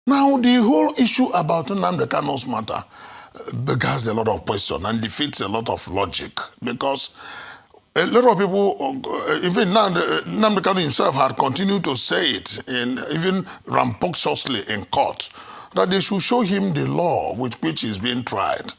Now, the whole issue about Nnamdi Kanu's matter beggars a lot of questions and defeats a lot of logic, because a lot of people, even now, Nnamdi Kanu himself had continued to say it, even rambunctiously in court, that they should show him the law with which he's being tried.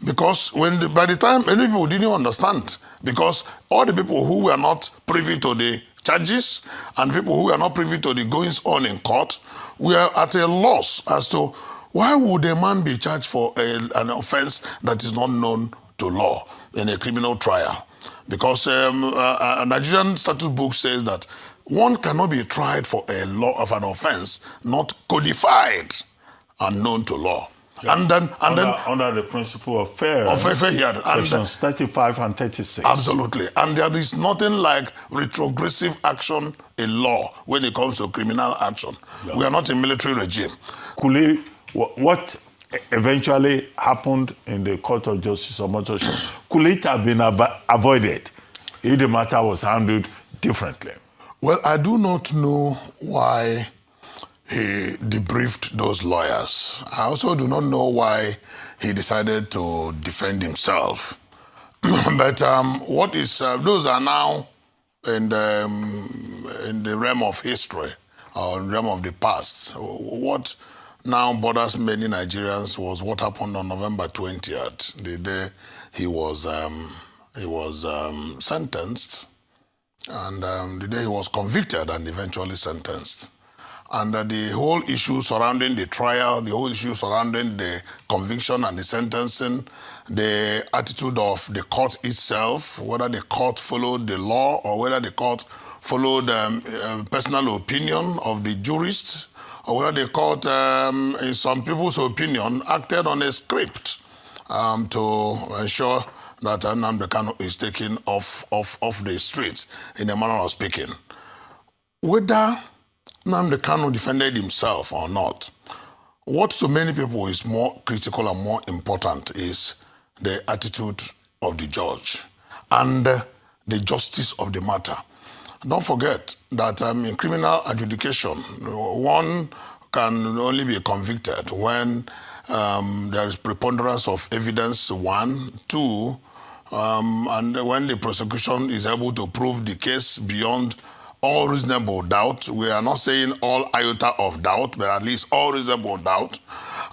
Because by the time many people didn't understand, because all the people who were not privy to the charges and people who were not privy to the goings on in court were at a loss as to why would a man be charged for an offense that is not known to law in a criminal trial. Because a Nigerian statute book says that one cannot be tried for a law of an offense not codified and known to law. Yeah. And then under the principle of fair hearing, sections 35 and 36. Absolutely. And there is nothing like retrogressive action in law when it comes to criminal action. Yeah. We are not a military regime. What eventually happened in the Court of Justice of J.OMOTOSHO, could it have been avoided if the matter was handled differently? Well, I do not know why he debriefed those lawyers. I also do not know why he decided to defend himself. But what is those are now in the realm of history or in the realm of the past. What now bothers many Nigerians was what happened on November 20th, the day he was sentenced, and the day he was convicted and eventually sentenced. And the whole issue surrounding the trial, the whole issue surrounding the conviction and the sentencing, the attitude of the court itself, whether the court followed the law or whether the court followed personal opinion of the jurists, or whether the court, in some people's opinion, acted on a script to ensure that Nnamdi Kanu is taken off the streets, in a manner of speaking. Whether Nnamdi Kanu defended himself or not, what to many people is more critical and more important is the attitude of the judge and the justice of the matter. Don't forget that in criminal adjudication, one can only be convicted when there is preponderance of evidence, one. Two, and when the prosecution is able to prove the case beyond all reasonable doubt. We are not saying all iota of doubt, but at least all reasonable doubt.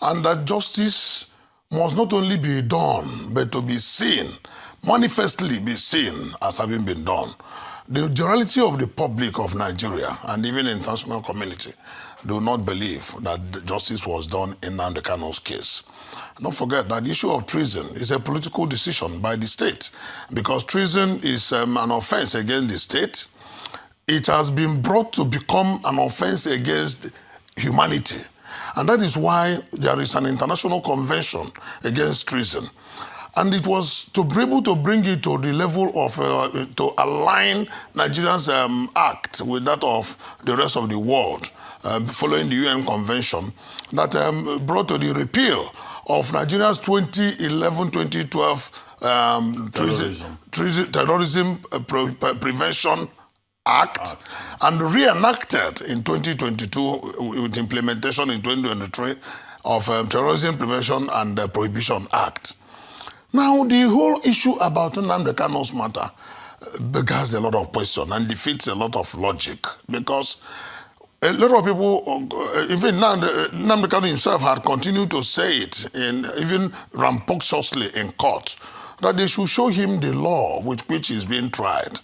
And that justice must not only be done, but to be seen, manifestly be seen as having been done. The generality of the public of Nigeria and even the international community do not believe that justice was done in Nnamdi Kanu's case. Don't forget that the issue of treason is a political decision by the state, because treason is an offense against the state. It has been brought to become an offense against humanity. And that is why there is an international convention against treason. And it was to be able to bring it to the level of, to align Nigeria's act with that of the rest of the world, following the UN Convention, that brought to the repeal of Nigeria's 2011-2012 Terrorism Prevention Act, and reenacted in 2022 with implementation in 2023 of Terrorism Prevention and Prohibition Act. Now, the whole issue about Nnamdi Kanu's matter beggars a lot of questions and defeats a lot of logic, because a lot of people, even now, Nnamdi Kanu himself had continued to say it, even rambunctiously in court, that they should show him the law with which he's being tried.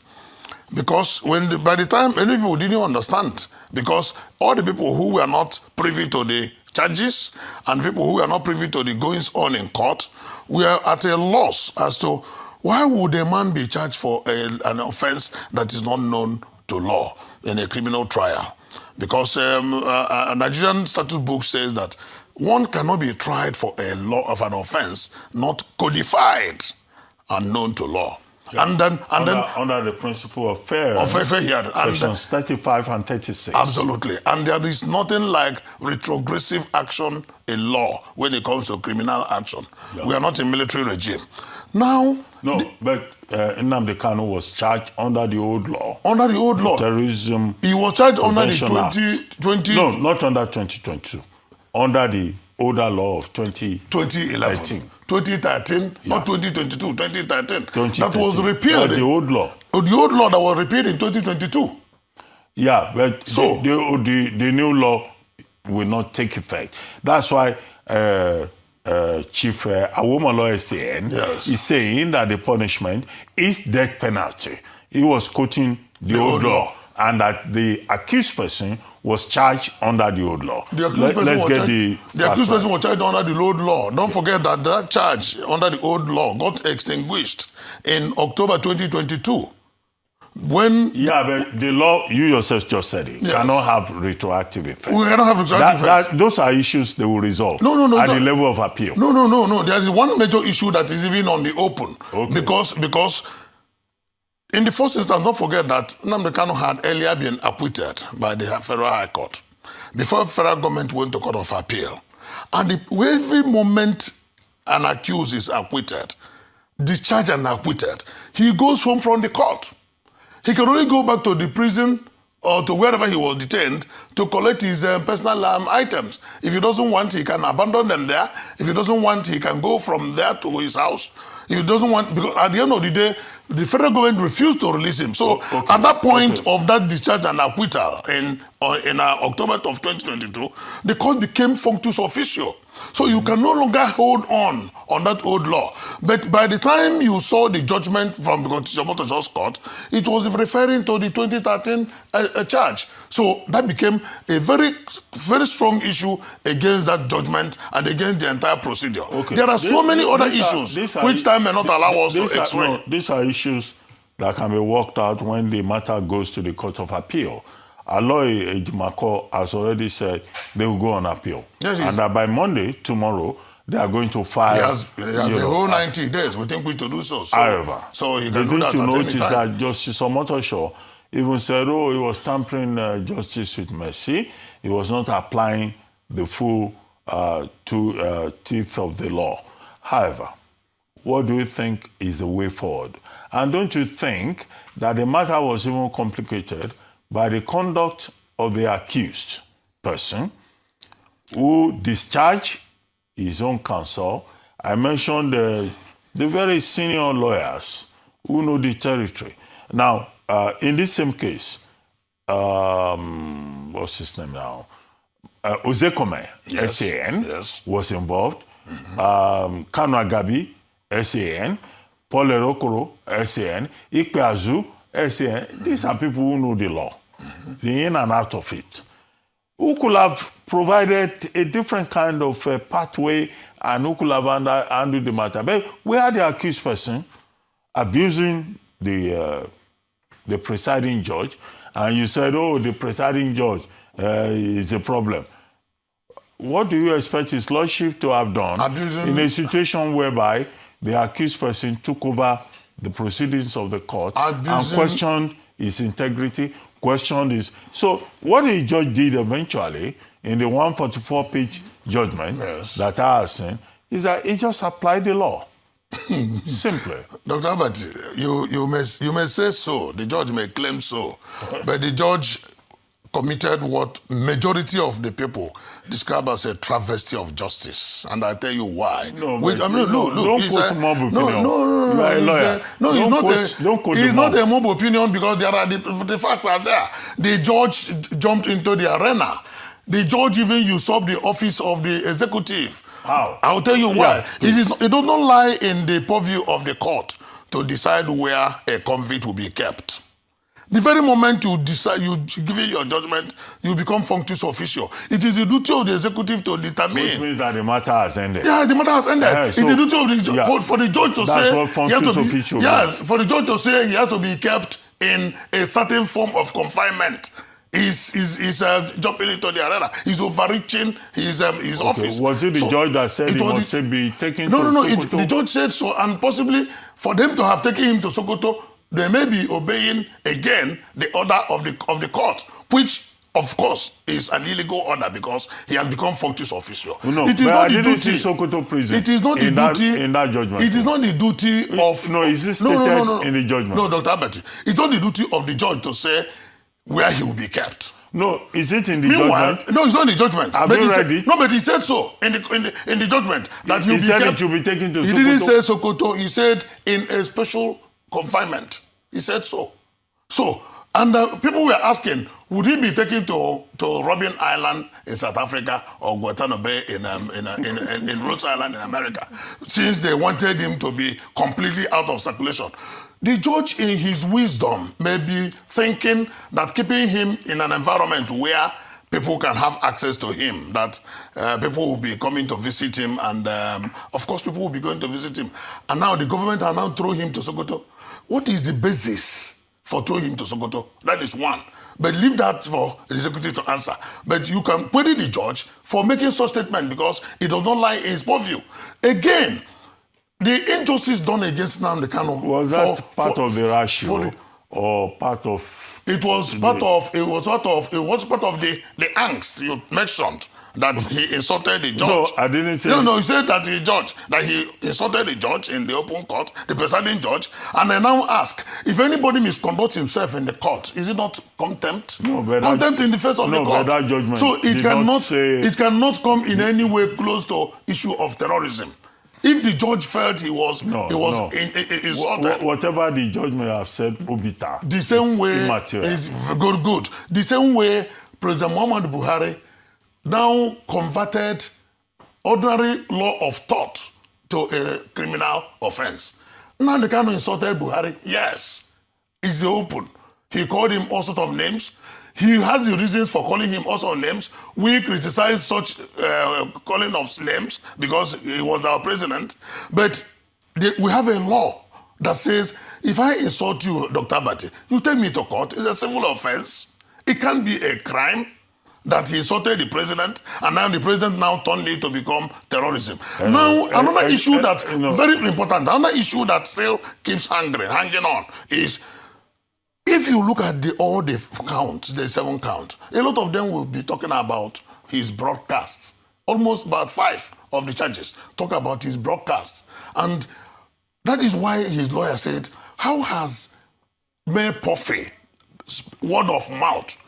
Because by the time many people didn't understand, because all the people who were not privy to the charges and people who were not privy to the goings on in court were at a loss as to why would a man be charged for an offense that is not known to law in a criminal trial. Because a Nigerian statute book says that one cannot be tried for a law of an offense not codified and known to law. Yeah. And then under the principle of fair hearing, sections 35 and 36. Absolutely. And there is nothing like retrogressive action in law when it comes to criminal action. Yeah. We are not a military regime. Now, but Nnamdi Kanu was charged under the old law. Under the old law. Terrorism. He was charged under the 2020. No, not under 2022. under the older law of 2011. 2013, not 2022, 2013. That was 2013. repealed. That's the old law. The old law that was repealed in 2022. Yeah, but So- the new law will not take effect. That's why Chief Awomolo SAN Yes. is saying that the punishment is death penalty. He was quoting the old law, and that the accused person was charged under the old law. The accused person Let's was get charged- the the accused fact person was charged under the old law. Don't forget that that charge under the old law got extinguished in October 2022. When Yeah, but the law, you yourself just said it, Yes. cannot have retroactive effect. we cannot have retroactive effect. Those are issues they will resolve No, at the that- level of appeal. No. There is one major issue that is even on the open. Okay. Because in the first instance, don't forget that Nnamdi Kanu had earlier been acquitted by the Federal High Court before federal government went to Court of Appeal. And every moment an accused is acquitted, discharged and acquitted, he goes home from the court. He can only go back to the prison or to wherever he was detained to collect his personal items. If he doesn't want, he can abandon them there. If he doesn't want, he can go from there to his house. If he doesn't want, because at the end of the day, the federal government refused to release him. So at that point of that discharge and acquittal in October of 2022, the court became functus officio. So you can no longer hold on that old law. But by the time you saw the judgment from the J.OMOTOSHO's court, it was referring to the 2013 charge. So that became a very, very strong issue against that judgment and against the entire procedure. Okay. There are so many other issues which time may not allow us to explain. These are issues that can be worked out when the matter goes to the Court of Appeal. Aloy Ejimako has already said they will go on appeal. Yes, and that by Monday, tomorrow, they are going to file. He has a whole 90 days. We think we to do so. However, so he the can do thing that to at note any is time. that Justice Omotosho even said, oh, he was tampering justice with mercy. He was not applying the full teeth of the law. However, what do you think is the way forward? And don't you think that the matter was even complicated by the conduct of the accused person who discharged his own counsel? I mentioned the very senior lawyers who know the territory. Now, in this same case, what's his name now? Ozekome, Yes. SAN, Yes. was involved. Kanu Agabi, SAN. Paul Erokoro, SAN. Ikpe Azu, SAN. These are people who know the law, the in and out of it, who could have provided a different kind of pathway and who could have handled the matter. But where the accused person abusing the presiding judge, and you said, oh, the presiding judge is a problem. What do you expect his lordship to have done in a situation whereby the accused person took over the proceedings of the court and questioned his integrity, questioned his... So what the judge did eventually in the 144-page judgment that I have seen is that he just applied the law. Simply. Dr. Albert, you may say so, the judge may claim so, but the judge committed what majority of the people describe as a travesty of justice, and I tell you why. No, look, don't quote mob opinion. No, you are a lawyer. It's not a mob opinion because there are the facts are there. The judge jumped into the arena. The judge even usurped the office of the executive. How? I'll tell you why. It does not lie in the purview of the court to decide where a convict will be kept. The very moment you decide, you give it your judgment, you become functus officio. It is the duty of the executive to determine. Which means that the matter has ended. Yeah, the matter has ended. It's the duty of the for the judge to say. That's what functus officio means. For the judge to say he has to be kept in a certain form of confinement. He's jumping into the arena. He's overreaching his office. Was it the judge that said he must be taken to Sokoto? The judge said so, and possibly for them to have taken him to Sokoto, they may be obeying again the order of the court, which of course is an illegal order because he has become functus officio. No, it is not the duty. See Sokoto prison. It is not the duty in that judgment. It is not the duty of. No, is it stated in the judgment? No, Dr. Abati, it's not the duty of the judge to say where he will be kept. No, is it in the Meanwhile, judgment? no, it's not in the judgment. Have But you he read said, it? no, but he said so in the judgment that He said it should be taken to He Sokoto. didn't say Sokoto. He said in a special confinement. He said so. So, and people were asking, would he be taken to Robben Island in South Africa or Guantanamo Bay in Rhode Island in America, since they wanted him to be completely out of circulation? The judge, in his wisdom, may be thinking that keeping him in an environment where people can have access to him, that people will be coming to visit him, and of course people will be going to visit him. And now the government are now throwing him to Sokoto. What is the basis for throwing him to Sokoto? That is one. But leave that for the executive to answer. But you can query the judge for making such statement because it does not lie in his purview. Again, the injustice done against Nnamdi Kanu Was that part of the ratio or part of? It was part of the angst you mentioned that he insulted the judge. No, I didn't say. No, he said that he insulted the judge in the open court, the presiding judge, and I now ask if anybody misconducts himself in the court, is it not contempt? No, but contempt in the face of the court. But that judgment So it cannot come in any way close to issue of terrorism. If the judge felt he was insulted, whatever the judge may have said, obita. The same way immaterial. is good. The same way President Muhammadu Buhari now converted ordinary law of thought to a criminal offense. Nnamdi Kanu insulted Buhari. Yes, it's open. He called him all sorts of names. He has the reasons for calling him also names. We criticize such calling of names because he was our president. But we have a law that says, if I insult you, Dr. Abati, you take me to court. It's a civil offense. It can't be a crime that he insulted the president, and now the president now turned it to become terrorism. Now, another issue that's very important, another issue that still keeps hanging on is, if you look at all the counts, the 7 counts, a lot of them will be talking about his broadcasts. Almost about 5 of the charges talk about his broadcasts. And that is why his lawyer said, how has Mayor Puffy word of mouth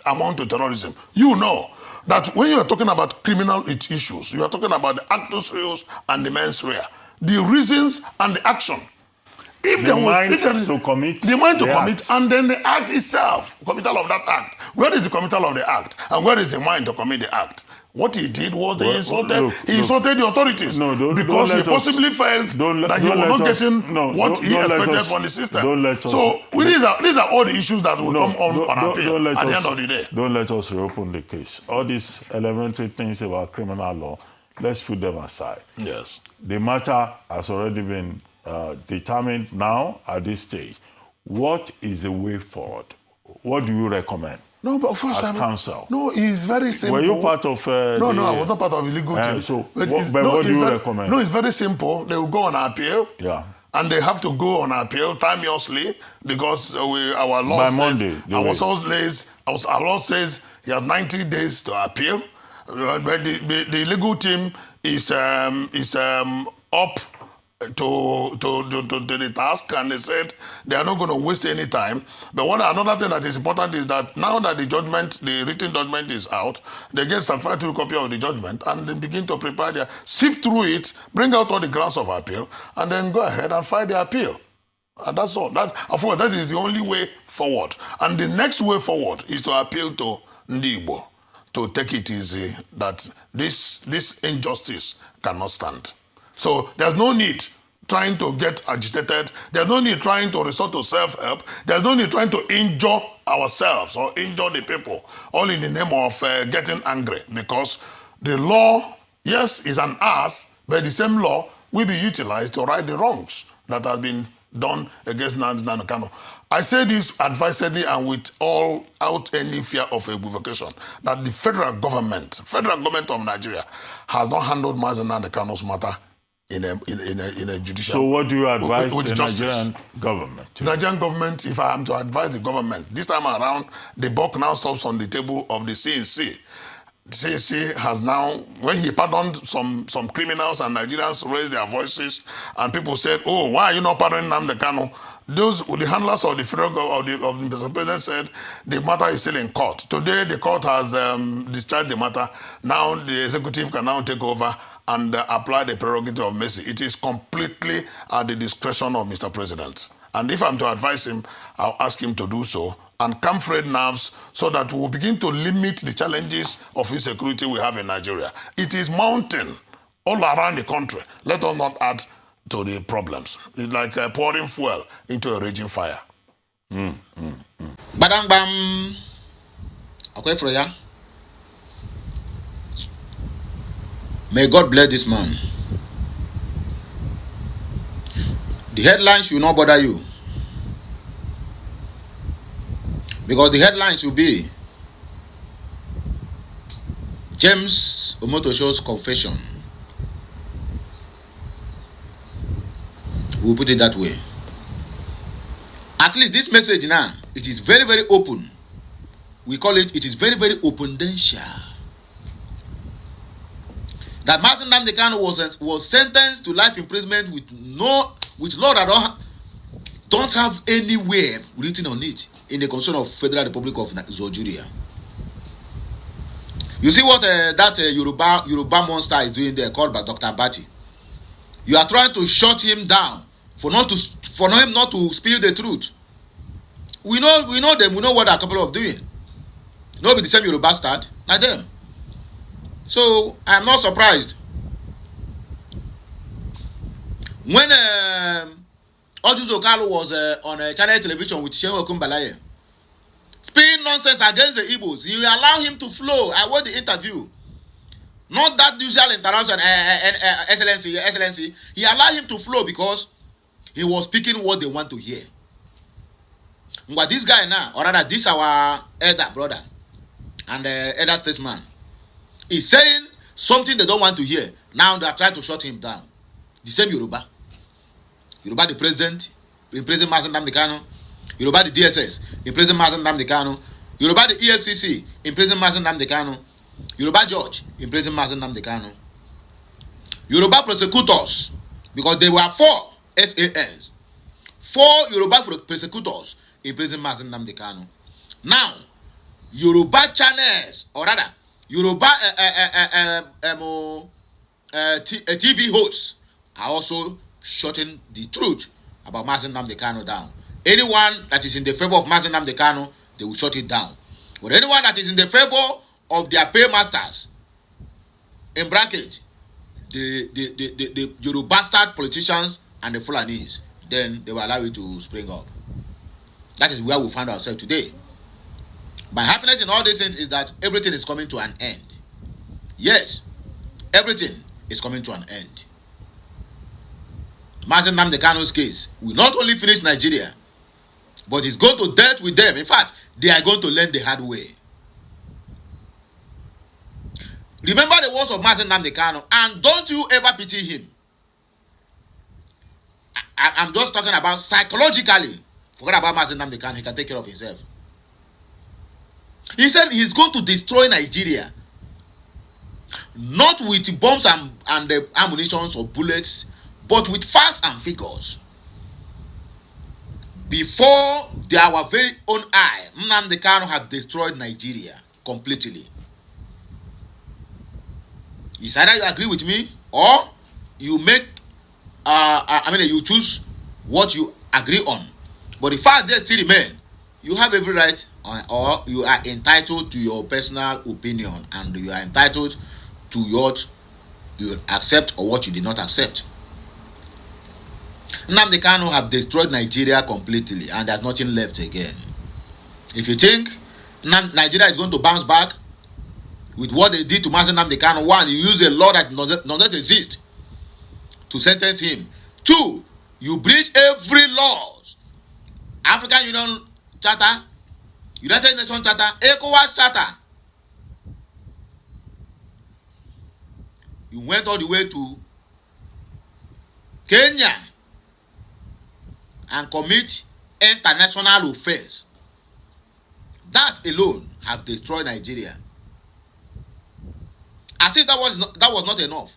amount to terrorism? You know that when you are talking about criminal issues, you are talking about the actus reus and the mens rea, the reasons and the action. If the mind to commit, and then the act itself, committal of that act. Where is the committal of the act, and where is the mind to commit the act? What he did was he insulted the authorities because he possibly felt that he was not getting what he expected from the system. These are all the issues that will come on appeal at the end of the day. Don't let us reopen the case. All these elementary things about criminal law, let's put them aside. Yes. The matter has already been determined now at this stage. What is the way forward? What do you recommend? No, but first as counsel. No, it's very simple. Were you part of? No, I was not part of the legal team. So, what do you recommend? No, it's very simple. They will go on appeal. Yeah. And they have to go on appeal timeously because our law by says, Monday. Our law says he has 90 days to appeal. But the legal team is up to the task, and they said they are not going to waste any time. But another thing that is important is that now that the written judgment is out, they get certified to a copy of the judgment and they begin to prepare sift through it, bring out all the grounds of appeal, and then go ahead and file the appeal. And that's all. That is the only way forward. And the next way forward is to appeal to Ndi Igbo to take it easy, that this injustice cannot stand. So there's no need trying to get agitated. There's no need trying to resort to self-help. There's no need trying to injure ourselves or injure the people, all in the name of getting angry. Because the law, yes, is an ass, but the same law will be utilized to right the wrongs that have been done against Nnamdi Kanu. I say this advisedly and without any fear of equivocation, that the federal government of Nigeria has not handled Nnamdi Kanu's matter in a judicial. So what do you advise the Nigerian government? The Nigerian government, if I am to advise the government, this time around, the buck now stops on the table of the CNC. The CNC has now, when he pardoned some criminals and Nigerians raised their voices, and people said, oh, why are you not pardoning Nnamdi Kanu? the handlers of the federal government of the president said the matter is still in court. Today, the court has discharged the matter. Now, the executive can now take over and apply the prerogative of mercy. It is completely at the discretion of Mr. President. And if I'm to advise him, I'll ask him to do so and calm frayed nerves so that we will begin to limit the challenges of insecurity we have in Nigeria. It is mounting all around the country. Let us not add to the problems. It's like pouring fuel into a raging fire. Badang bam. Okay, Freya. May God bless this man. The headline should not bother you. Because the headline should be J.OMOTOSHO's confession. We'll put it that way. At least this message now, it is very, very open. We call it is very, very opendential. That Martin Nnamdi Kanu was sentenced to life imprisonment with law that don't have anywhere written on it in the Constitution of Federal Republic of Nigeria. You see what that Yoruba monster is doing there, called by Dr. Bati. You are trying to shut him down for him not to spill the truth. We know them. We know what they're capable of doing. No, be the same Yoruba bastard like them. So I'm not surprised when Ojuzo Kalu was on a channel television with Shehu Okumbalaye speaking nonsense against the Igbos. You allow him to flow. I watched the interview. Not that usual interaction, excellency. He allowed him to flow because he was speaking what they want to hear. But this guy now, or rather, this our elder brother and elder statesman, is saying something they don't want to hear. Now they are trying to shut him down. The same Yoruba the president, in prison Martin Nnamdi Kanu. Yoruba the DSS, in prison Martin Nnamdi Kanu. Yoruba the EFCC, in prison Martin Nnamdi Kanu. Yoruba judge, in prison Martin Nnamdi Kanu. Yoruba prosecutors, because there were 4 SANs. 4 Yoruba prosecutors in prison Martin Nnamdi Kanu. Now, Yoruba channels, or rather, Yoruba TV hosts are also shutting the truth about Martin Nnamdi Kanu down. Anyone that is in the favor of Martin Nnamdi Kanu, they will shut it down. But anyone that is in the favor of their paymasters, in bracket, the Yoruba bastard politicians and the Fulanis, then they will allow it to spring up. That is where we find ourselves today. My happiness in all these things is that everything is coming to an end. Yes, everything is coming to an end. Martin Nnamdi Kanu's case will not only finish Nigeria, but it's going to deal with them. In fact, they are going to learn the hard way. Remember the words of Martin Nnamdi Kanu, and don't you ever pity him. I'm just talking about psychologically. Forget about Martin Nnamdi Kanu, he can take care of himself. He said he's going to destroy Nigeria. Not with bombs and ammunition or bullets, but with facts and figures. Before our very own eye, Nnamdi Kanu had destroyed Nigeria completely. It's either you agree with me or you make, you choose what you agree on. But the fact there still remain, you have every right or you are entitled to your personal opinion, and you are entitled to what you accept or what you did not accept. Nnamdi Kanu have destroyed Nigeria completely and there's nothing left again. If you think Nigeria is going to bounce back with what they did to Martin Nnamdi Kanu, 1, you use a law that does not exist to sentence him. 2, you breach every laws. African Union Charter, United Nations Charter, ECOWAS Charter. You went all the way to Kenya and commit international offense. That alone have destroyed Nigeria. As if that was not enough.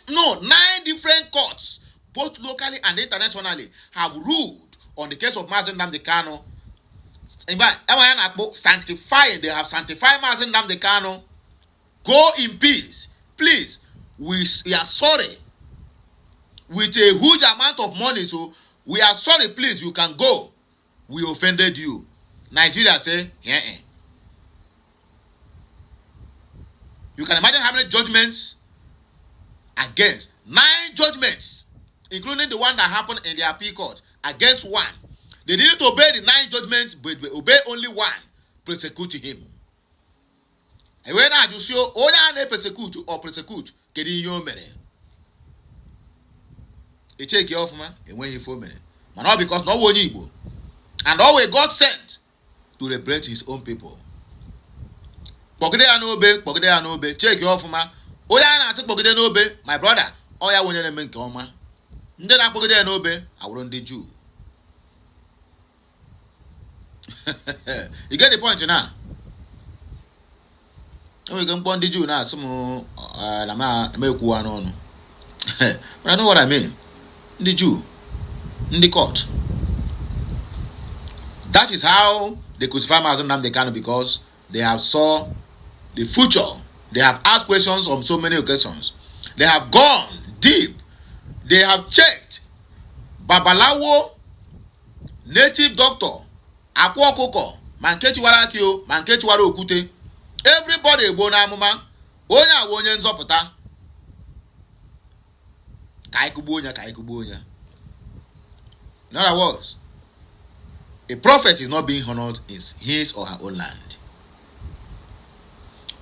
9 different courts both locally and internationally, have ruled on the case of Mazi Nnamdi Kanu. In fact, sanctifying, they have sanctified Mazi Nnamdi Kanu. Go in peace. Please, we are sorry. With a huge amount of money, so we are sorry, please, you can go. We offended you. Nigeria say, yeah. You can imagine how many judgments against 9 judgments, including the one that happened in the appeal court, against one. They didn't obey the 9 judgments, but they obey only one, persecuting him. And when I just show all they persecute or persecute, get in your minute. They take you off, man, and when you 4 minutes. But not because no one Igbo. And always God sent to liberate his own people. Pogide no obey, check you off, man. Oya na ati pogide no obey, my brother. Oya wonye na menke oma. Nde na pogide no obey, aworo ndị Jew. You get the point now? We can pon ndị Jew na asum na ma ekwu ano no. But I know what I mean. Ndị Jew, ndị court. That is how they crucify Mazi Nnamdi Kanu, because they have saw the future. They have asked questions on so many occasions. They have gone deep. They have checked. Babalawo, native doctor, akwokoko, mankechi warakio, mankechi wara okute. Everybody go na amuma. Onya wonye nzọpụta. Kaikubu onya. In other words, a prophet is not being honored in his or her own land.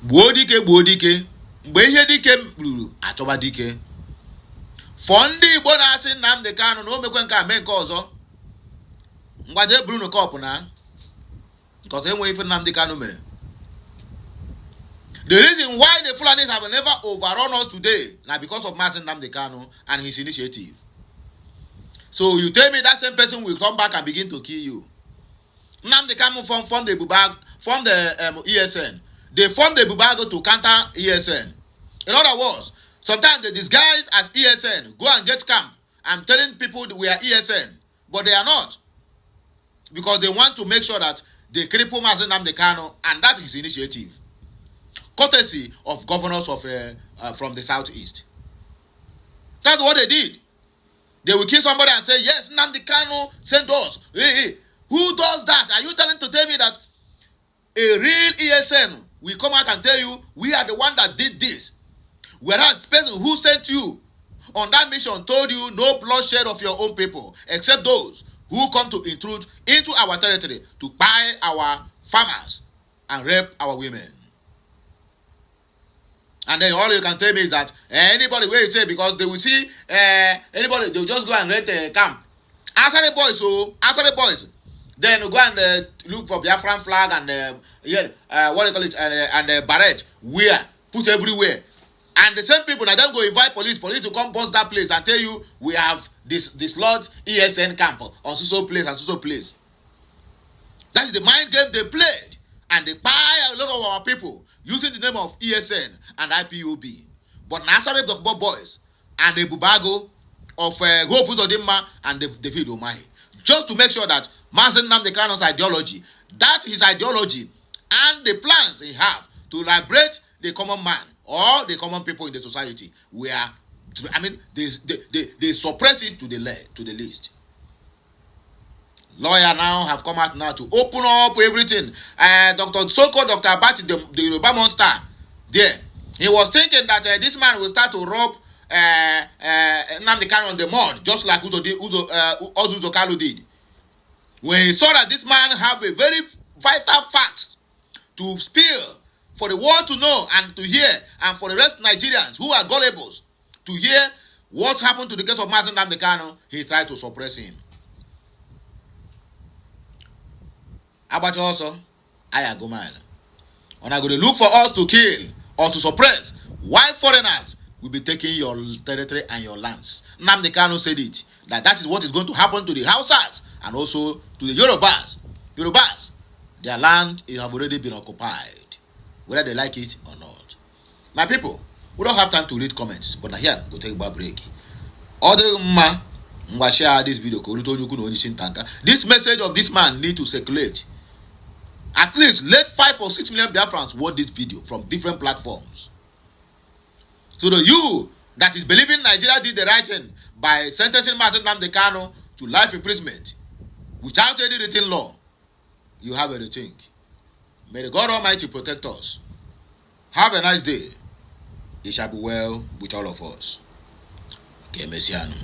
Gbuo dike. Mgbe ihe dike ruru, achọba dike. For ndị Igbo na-asị Nnamdi Kanu na o mekwe nke a mee nke ọzọ. Ngwaje buru no cup na. Because enwe ife Nnamdi Kanu mere. The reason why the Fulanis have never overrun us today now because of Mazi Nnamdi Kanu and his initiative. So you tell me that same person will come back and begin to kill you. Nnamdi Kanu formed the ESN. They formed the Bubago to counter ESN. In other words, sometimes they disguise as ESN, go and get camp. I'm telling people we are ESN, but they are not. Because they want to make sure that they cripple Mazi Nnamdi Kanu, and that is initiative. Courtesy of governors of from the southeast. That's what they did. They will kill somebody and say, yes, Nnamdi Kanu sent us. Hey, who does that? Are you trying to tell me that a real ESN will come out and tell you, we are the one that did this? Whereas the person who sent you on that mission told you no bloodshed of your own people, except those who come to intrude into our territory to buy our farmers and rape our women. And then all you can tell me is that anybody will say, because they will see anybody, they will just go and rent a camp. Answer the boys. Then go and look for Biafran flag and what do you call it, and barrette, wear, put everywhere. And the same people, now them go invite police to come bust that place and tell you we have this Lord ESN camp on so place and so place. That is the mind game they played. And they buy a lot of our people using the name of ESN and IPOB. But Nazareth the boys and the Bubago of Hope Uzodimma and David Omahi. Just to make sure that Mazi Nnamdi Kanu's ideology, that his ideology and the plans he have to liberate the common man or the common people in the society, they suppress it to the least. Lawyer now have come out now to open up everything. Dr. Abati, the Yoruba monster, there. He was thinking that this man will start to rob Nnamdi Kanu on the mud, just like Ozuzo Kalu did. When he saw that this man have a very vital fact to spill for the world to know and to hear, and for the rest of Nigerians who are gullible to hear what happened to the case of Mazi Nnamdi Kanu, he tried to suppress him. About also, I go man. And I'm going to look for us to kill or to suppress. Why foreigners will be taking your territory and your lands? Nnamdi Kanu said it. That is what is going to happen to the Hausas and also to the Yorubas. Their land have already been occupied, whether they like it or not. My people, we don't have time to read comments, but here we'll take a break. Other ma, share this video. This message of this man need to circulate. At least let 5 or 6 million Biafrans watch this video from different platforms. So the you that is believing Nigeria did the right thing by sentencing Mazen Nnamdi Kanu to life imprisonment without any written law, you have a rethink. May the God Almighty protect us. Have a nice day. It shall be well with all of us. Que Messiano.